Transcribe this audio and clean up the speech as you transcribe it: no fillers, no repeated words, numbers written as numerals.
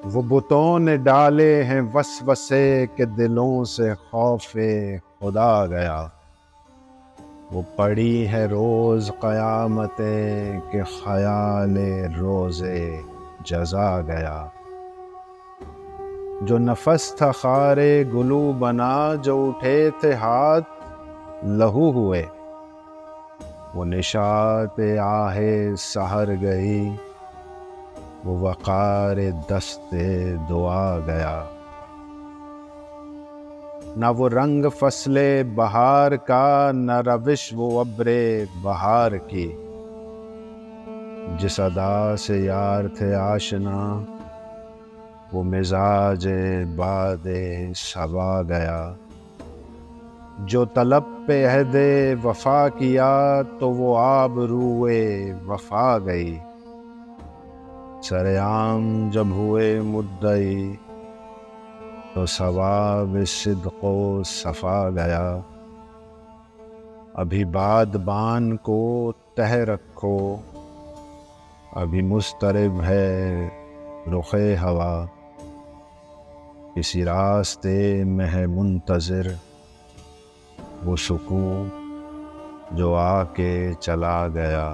वो बुतों ने डाले हैं वसवसे के दिलों से खौफे खुदा गया। वो पड़ी है रोज क़यामतें के ख़याले रोज़े जज़ा गया। जो नफस था खारे गुलू बना, जो उठे थे हाथ लहू हुए। वो निशात आहे सहर गई, वो वक़ार दस्ते दुआ गया। न वो रंग फसले बहार का, न रविश वो अब्रे बहार की। जिस अदा से यार थे आशना, वो मिजाज बादे सबा गया। जो तलब पे अहदे वफा किया, तो वो आबरूए वफा गई। सरेआम जब हुए मुद्दई, तो सवाब सिद्को सफा गया। अभी बादबान को तह रखो, अभी मुस्तरिब है रुखे हवा। किसी रास्ते में है मुंतज़िर, वो सुकून जो आके चला गया।